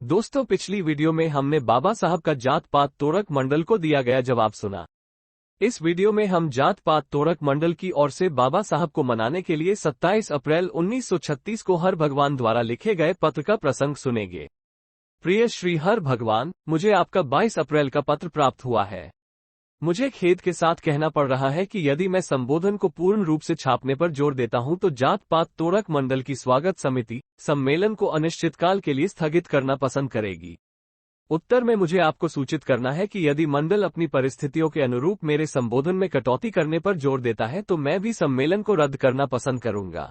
दोस्तों, पिछली वीडियो में हमने बाबा साहब का जात पात तोड़क मंडल को दिया गया जवाब सुना। इस वीडियो में हम जात पात तोड़क मंडल की ओर से बाबा साहब को मनाने के लिए 27 अप्रैल 1936 को हर भगवान द्वारा लिखे गए पत्र का प्रसंग सुनेंगे। प्रिय श्री हर भगवान, मुझे आपका 22 अप्रैल का पत्र प्राप्त हुआ है। मुझे खेद के साथ कहना पड़ रहा है कि यदि मैं संबोधन को पूर्ण रूप से छापने पर जोर देता हूं तो जात पात तोड़क मंडल की स्वागत समिति सम्मेलन को अनिश्चितकाल के लिए स्थगित करना पसंद करेगी। उत्तर में मुझे आपको सूचित करना है कि यदि मंडल अपनी परिस्थितियों के अनुरूप मेरे संबोधन में कटौती करने पर जोर देता है तो मैं भी सम्मेलन को रद्द करना पसंद करूंगा।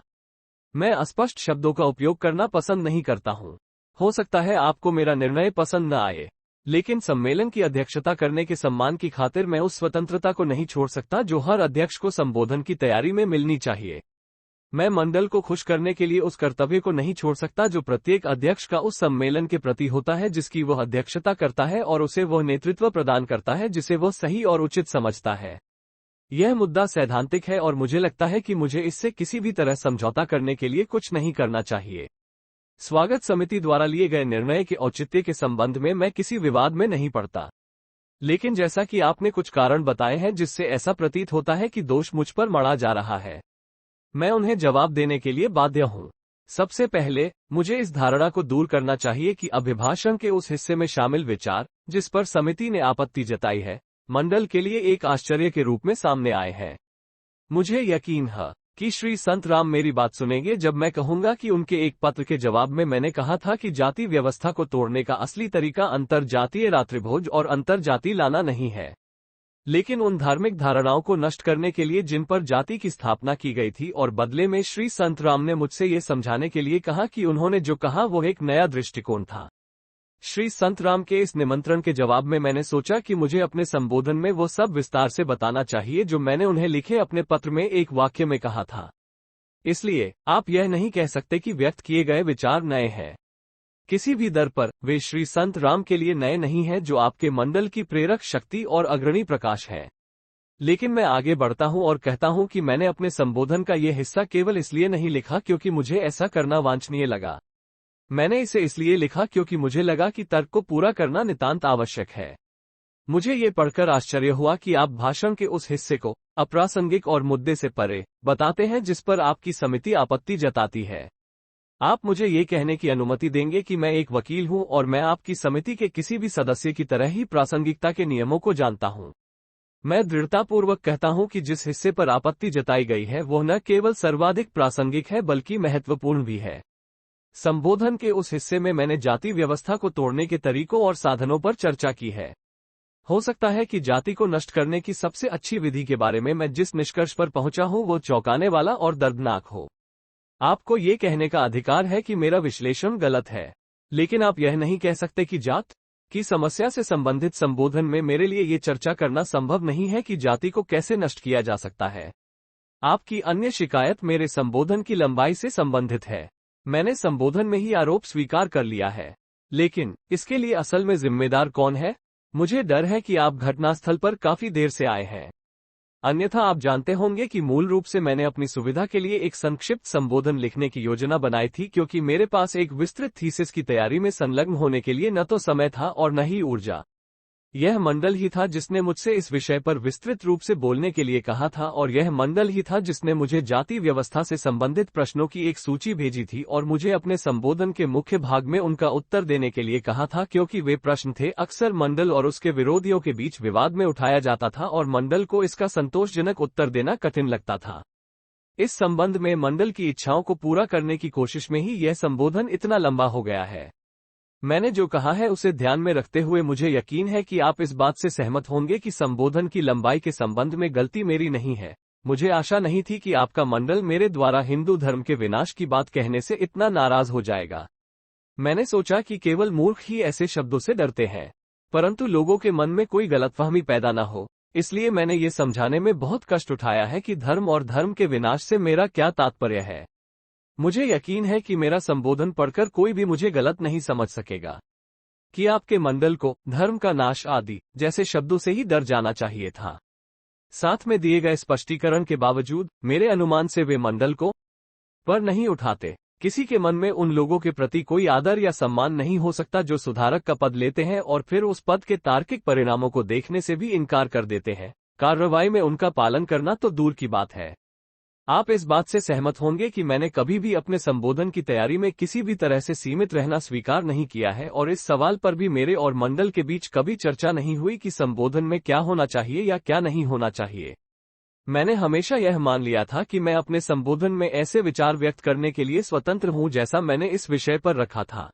मैं अस्पष्ट शब्दों का उपयोग करना पसंद नहीं करता हूं। हो सकता है आपको मेरा निर्णय पसंद न आए, लेकिन सम्मेलन की अध्यक्षता करने के सम्मान की खातिर मैं उस स्वतंत्रता को नहीं छोड़ सकता जो हर अध्यक्ष को संबोधन की तैयारी में मिलनी चाहिए। मैं मंडल को खुश करने के लिए उस कर्तव्य को नहीं छोड़ सकता जो प्रत्येक अध्यक्ष का उस सम्मेलन के प्रति होता है जिसकी वह अध्यक्षता करता है और उसे वह नेतृत्व प्रदान करता है जिसे वह सही और उचित समझता है। यह मुद्दा सैद्धांतिक है और मुझे लगता है कि मुझे इससे किसी भी तरह समझौता करने के लिए कुछ नहीं करना चाहिए। स्वागत समिति द्वारा लिए गए निर्णय के औचित्य के संबंध में मैं किसी विवाद में नहीं पड़ता, लेकिन जैसा कि आपने कुछ कारण बताए हैं जिससे ऐसा प्रतीत होता है कि दोष मुझ पर मढ़ा जा रहा है, मैं उन्हें जवाब देने के लिए बाध्य हूं। सबसे पहले मुझे इस धारणा को दूर करना चाहिए कि अभिभाषण के उस हिस्से में शामिल विचार जिस पर समिति ने आपत्ति जताई है, मंडल के लिए एक आश्चर्य के रूप में सामने आए हैं। मुझे यकीन है कि श्री संत राम मेरी बात सुनेंगे जब मैं कहूंगा कि उनके एक पत्र के जवाब में मैंने कहा था कि जाति व्यवस्था को तोड़ने का असली तरीका अंतर जातीय रात्रिभोज और अंतर जाति लाना नहीं है, लेकिन उन धार्मिक धारणाओं को नष्ट करने के लिए जिन पर जाति की स्थापना की गई थी। और बदले में श्री संत राम ने मुझसे ये समझाने के लिए कहा कि उन्होंने जो कहा वो एक नया दृष्टिकोण था। श्री संत राम के इस निमंत्रण के जवाब में मैंने सोचा कि मुझे अपने संबोधन में वो सब विस्तार से बताना चाहिए जो मैंने उन्हें लिखे अपने पत्र में एक वाक्य में कहा था। इसलिए आप यह नहीं कह सकते कि व्यक्त किए गए विचार नए हैं। किसी भी दर पर वे श्री संत राम के लिए नए नहीं हैं जो आपके मंडल की प्रेरक शक्ति और अग्रणी प्रकाश है। लेकिन मैं आगे बढ़ता हूं और कहता हूं कि मैंने अपने संबोधन का यह हिस्सा केवल इसलिए नहीं लिखा क्योंकि मुझे ऐसा करना वांछनीय लगा। मैंने इसे इसलिए लिखा क्योंकि मुझे लगा कि तर्क को पूरा करना नितांत आवश्यक है। मुझे ये पढ़कर आश्चर्य हुआ कि आप भाषण के उस हिस्से को अप्रासंगिक और मुद्दे से परे बताते हैं जिस पर आपकी समिति आपत्ति जताती है। आप मुझे ये कहने की अनुमति देंगे कि मैं एक वकील हूं और मैं आपकी समिति के किसी भी सदस्य की तरह ही प्रासंगिकता के नियमों को जानता हूं। मैं दृढ़तापूर्वक कहता हूं कि जिस हिस्से पर आपत्ति जताई गई है वह न केवल सर्वाधिक प्रासंगिक है बल्कि महत्वपूर्ण भी है। संबोधन के उस हिस्से में मैंने जाति व्यवस्था को तोड़ने के तरीकों और साधनों पर चर्चा की है। हो सकता है कि जाति को नष्ट करने की सबसे अच्छी विधि के बारे में मैं जिस निष्कर्ष पर पहुंचा हूं वो चौंकाने वाला और दर्दनाक हो। आपको ये कहने का अधिकार है कि मेरा विश्लेषण गलत है, लेकिन आप यह नहीं कह सकते कि जात की समस्या से संबंधित संबोधन में मेरे लिए ये चर्चा करना संभव नहीं है कि जाति को कैसे नष्ट किया जा सकता है। आपकी अन्य शिकायत मेरे संबोधन की लंबाई से संबंधित है। मैंने संबोधन में ही आरोप स्वीकार कर लिया है, लेकिन इसके लिए असल में जिम्मेदार कौन है? मुझे डर है कि आप घटनास्थल पर काफी देर से आए हैं। अन्यथा आप जानते होंगे कि मूल रूप से मैंने अपनी सुविधा के लिए एक संक्षिप्त संबोधन लिखने की योजना बनाई थी क्योंकि मेरे पास एक विस्तृत थीसिस की तैयारी में संलग्न होने के लिए न तो समय था और न ही ऊर्जा। यह मंडल ही था जिसने मुझसे इस विषय पर विस्तृत रूप से बोलने के लिए कहा था और यह मंडल ही था जिसने मुझे जाति व्यवस्था से संबंधित प्रश्नों की एक सूची भेजी थी और मुझे अपने संबोधन के मुख्य भाग में उनका उत्तर देने के लिए कहा था क्योंकि वे प्रश्न थे अक्सर मंडल और उसके विरोधियों के बीच विवाद में उठाया जाता था और मंडल को इसका संतोषजनक उत्तर देना कठिन लगता था। इस संबंध में मंडल की इच्छाओं को पूरा करने की कोशिश में ही यह संबोधन इतना लंबा हो गया है। मैंने जो कहा है उसे ध्यान में रखते हुए मुझे यकीन है कि आप इस बात से सहमत होंगे कि संबोधन की लंबाई के संबंध में गलती मेरी नहीं है। मुझे आशा नहीं थी कि आपका मंडल मेरे द्वारा हिंदू धर्म के विनाश की बात कहने से इतना नाराज हो जाएगा। मैंने सोचा कि केवल मूर्ख ही ऐसे शब्दों से डरते हैं, परंतु लोगों के मन में कोई गलतफहमी पैदा न हो, इसलिए मैंने ये समझाने में बहुत कष्ट उठाया है कि धर्म और धर्म के विनाश से मेरा क्या तात्पर्य है। मुझे यकीन है कि मेरा संबोधन पढ़कर कोई भी मुझे गलत नहीं समझ सकेगा कि आपके मंडल को धर्म का नाश आदि जैसे शब्दों से ही डर जाना चाहिए था। साथ में दिए गए स्पष्टीकरण के बावजूद मेरे अनुमान से वे मंडल को पर नहीं उठाते। किसी के मन में उन लोगों के प्रति कोई आदर या सम्मान नहीं हो सकता जो सुधारक का पद लेते हैं और फिर उस पद के तार्किक परिणामों को देखने से भी इनकार कर देते हैं। कार्रवाई में उनका पालन करना तो दूर की बात है। आप इस बात से सहमत होंगे कि मैंने कभी भी अपने संबोधन की तैयारी में किसी भी तरह से सीमित रहना स्वीकार नहीं किया है और इस सवाल पर भी मेरे और मंडल के बीच कभी चर्चा नहीं हुई कि संबोधन में क्या होना चाहिए या क्या नहीं होना चाहिए। मैंने हमेशा यह मान लिया था कि मैं अपने संबोधन में ऐसे विचार व्यक्त करने के लिए स्वतंत्र हूं जैसा मैंने इस विषय पर रखा था।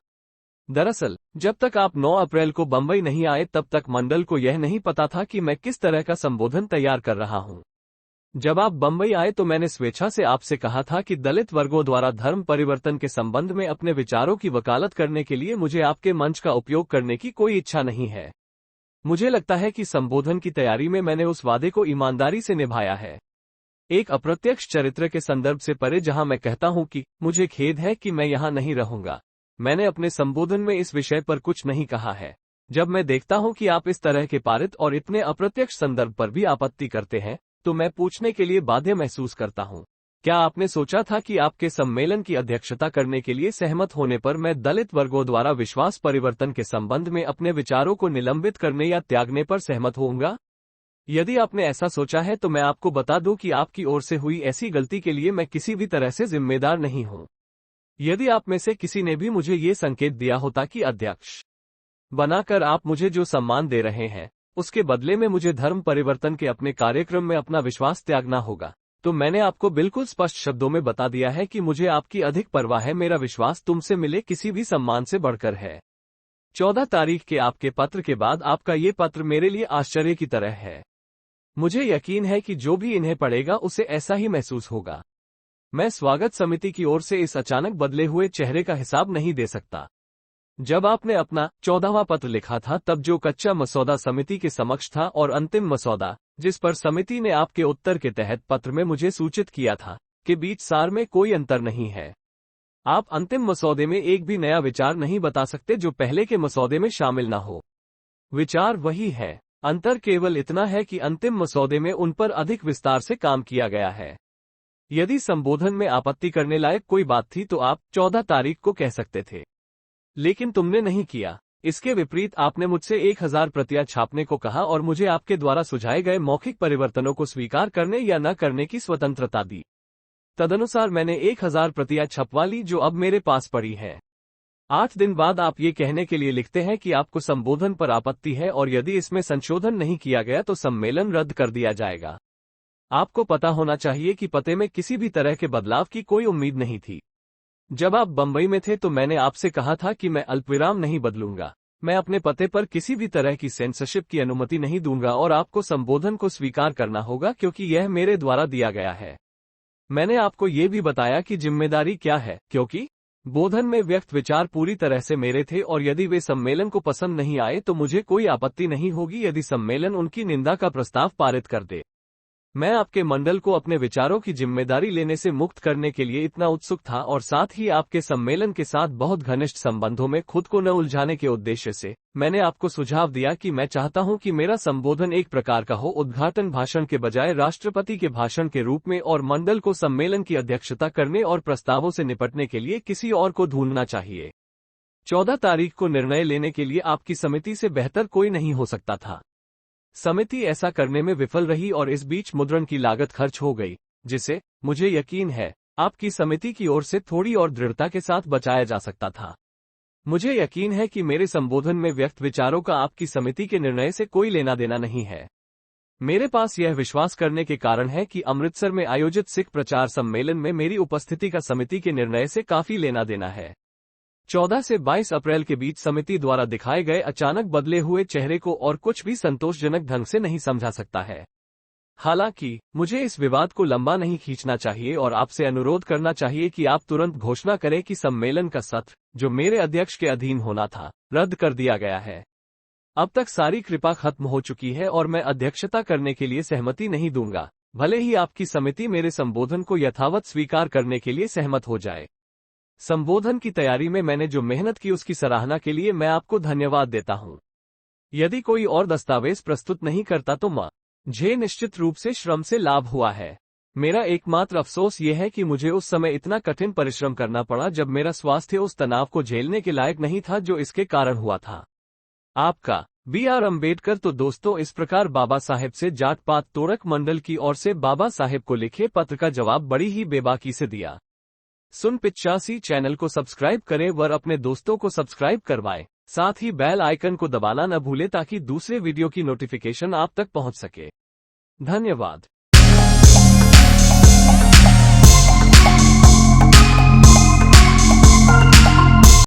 दरअसल जब तक आप 9 अप्रैल को बंबई नहीं आए तब तक मंडल को यह नहीं पता था कि मैं किस तरह का संबोधन तैयार कर रहा हूं। जब आप बंबई आए तो मैंने स्वेच्छा से आपसे कहा था कि दलित वर्गों द्वारा धर्म परिवर्तन के संबंध में अपने विचारों की वकालत करने के लिए मुझे आपके मंच का उपयोग करने की कोई इच्छा नहीं है। मुझे लगता है कि संबोधन की तैयारी में मैंने उस वादे को ईमानदारी से निभाया है। एक अप्रत्यक्ष चरित्र के संदर्भ से परे जहां मैं कहता हूं कि मुझे खेद है कि मैं यहां नहीं रहूंगा, मैंने अपने संबोधन में इस विषय पर कुछ नहीं कहा है। जब मैं देखता हूं कि आप इस तरह के पारित और इतने अप्रत्यक्ष संदर्भ पर भी आपत्ति करते हैं तो मैं पूछने के लिए बाध्य महसूस करता हूं, क्या आपने सोचा था कि आपके सम्मेलन की अध्यक्षता करने के लिए सहमत होने पर मैं दलित वर्गों द्वारा विश्वास परिवर्तन के संबंध में अपने विचारों को निलंबित करने या त्यागने पर सहमत होऊंगा? यदि आपने ऐसा सोचा है तो मैं आपको बता दूं कि आपकी ओर से हुई ऐसी गलती के लिए मैं किसी भी तरह से जिम्मेदार नहीं हूं। यदि आप में से किसी ने भी मुझे ये संकेत दिया होता कि अध्यक्ष बनाकर आप मुझे जो सम्मान दे रहे हैं उसके बदले में मुझे धर्म परिवर्तन के अपने कार्यक्रम में अपना विश्वास त्यागना होगा, तो मैंने आपको बिल्कुल स्पष्ट शब्दों में बता दिया है कि मुझे आपकी अधिक परवाह है। मेरा विश्वास तुमसे मिले किसी भी सम्मान से बढ़कर है। 14 तारीख के आपके पत्र के बाद आपका ये पत्र मेरे लिए आश्चर्य की तरह है। मुझे यकीन है कि जो भी इन्हें पढ़ेगा उसे ऐसा ही महसूस होगा। मैं स्वागत समिति की ओर से इस अचानक बदले हुए चेहरे का हिसाब नहीं दे सकता। जब आपने अपना 14वां पत्र लिखा था तब जो कच्चा मसौदा समिति के समक्ष था और अंतिम मसौदा जिस पर समिति ने आपके उत्तर के तहत पत्र में मुझे सूचित किया था, के बीच सार में कोई अंतर नहीं है। आप अंतिम मसौदे में एक भी नया विचार नहीं बता सकते जो पहले के मसौदे में शामिल न हो। विचार वही है, अंतर केवल इतना है कि अंतिम मसौदे में उन पर अधिक विस्तार से काम किया गया है। यदि संबोधन में आपत्ति करने लायक कोई बात थी तो आप 14 तारीख को कह सकते थे, लेकिन तुमने नहीं किया। इसके विपरीत आपने मुझसे 1000 प्रतियां छापने को कहा और मुझे आपके द्वारा सुझाए गए मौखिक परिवर्तनों को स्वीकार करने या न करने की स्वतंत्रता दी। तदनुसार मैंने 1000 प्रतियां छपवा ली जो अब मेरे पास पड़ी है। 8 दिन बाद आप ये कहने के लिए लिखते हैं कि आपको संबोधन पर आपत्ति है और यदि इसमें संशोधन नहीं किया गया तो सम्मेलन रद्द कर दिया जाएगा। आपको पता होना चाहिए कि पते में किसी भी तरह के बदलाव की कोई उम्मीद नहीं थी। जब आप बंबई में थे तो मैंने आपसे कहा था कि मैं अल्पविराम नहीं बदलूंगा, मैं अपने पते पर किसी भी तरह की सेंसरशिप की अनुमति नहीं दूंगा और आपको संबोधन को स्वीकार करना होगा क्योंकि यह मेरे द्वारा दिया गया है। मैंने आपको ये भी बताया कि जिम्मेदारी क्या है, क्योंकि बोधन में व्यक्त विचार पूरी तरह से मेरे थे और यदि वे सम्मेलन को पसंद नहीं आए तो मुझे कोई आपत्ति नहीं होगी यदि सम्मेलन उनकी निंदा का प्रस्ताव पारित कर दे। मैं आपके मंडल को अपने विचारों की जिम्मेदारी लेने से मुक्त करने के लिए इतना उत्सुक था और साथ ही आपके सम्मेलन के साथ बहुत घनिष्ठ संबंधों में खुद को न उलझाने के उद्देश्य से मैंने आपको सुझाव दिया कि मैं चाहता हूं कि मेरा संबोधन एक प्रकार का हो, उद्घाटन भाषण के बजाय राष्ट्रपति के भाषण के रूप में, और मंडल को सम्मेलन की अध्यक्षता करने और प्रस्तावों से निपटने के लिए किसी और को ढूंढना चाहिए। 14 तारीख को निर्णय लेने के लिए आपकी समिति से बेहतर कोई नहीं हो सकता था। समिति ऐसा करने में विफल रही और इस बीच मुद्रण की लागत खर्च हो गई, जिसे मुझे यकीन है आपकी समिति की ओर से थोड़ी और दृढ़ता के साथ बचाया जा सकता था। मुझे यकीन है कि मेरे संबोधन में व्यक्त विचारों का आपकी समिति के निर्णय से कोई लेना देना नहीं है। मेरे पास यह विश्वास करने के कारण है कि अमृतसर में आयोजित सिख प्रचार सम्मेलन में मेरी उपस्थिति का समिति के निर्णय से काफी लेना देना है। 14 से 22 अप्रैल के बीच समिति द्वारा दिखाए गए अचानक बदले हुए चेहरे को और कुछ भी संतोषजनक ढंग से नहीं समझा सकता है। हालांकि मुझे इस विवाद को लंबा नहीं खींचना चाहिए और आपसे अनुरोध करना चाहिए कि आप तुरंत घोषणा करें कि सम्मेलन का सत्र, जो मेरे अध्यक्ष के अधीन होना था, रद्द कर दिया गया है। अब तक सारी कृपा खत्म हो चुकी है और मैं अध्यक्षता करने के लिए सहमति नहीं दूंगा, भले ही आपकी समिति मेरे संबोधन को यथावत स्वीकार करने के लिए सहमत हो जाए। संबोधन की तैयारी में मैंने जो मेहनत की उसकी सराहना के लिए मैं आपको धन्यवाद देता हूं। यदि कोई और दस्तावेज प्रस्तुत नहीं करता तो मुझे निश्चित रूप से श्रम से लाभ हुआ है। मेरा एकमात्र अफसोस ये है कि मुझे उस समय इतना कठिन परिश्रम करना पड़ा जब मेरा स्वास्थ्य उस तनाव को झेलने के लायक नहीं था जो इसके कारण हुआ था। आपका B.R. अम्बेडकर। तो दोस्तों, इस प्रकार बाबा साहेब से जाट पात तोड़क मंडल की ओर से बाबा साहेब को लिखे पत्र का जवाब बड़ी ही बेबाकी से दिया। सुन 85 चैनल को सब्सक्राइब करें व अपने दोस्तों को सब्सक्राइब करवाएं। साथ ही बेल आइकन को दबाना न भूलें ताकि दूसरे वीडियो की नोटिफिकेशन आप तक पहुंच सके। धन्यवाद।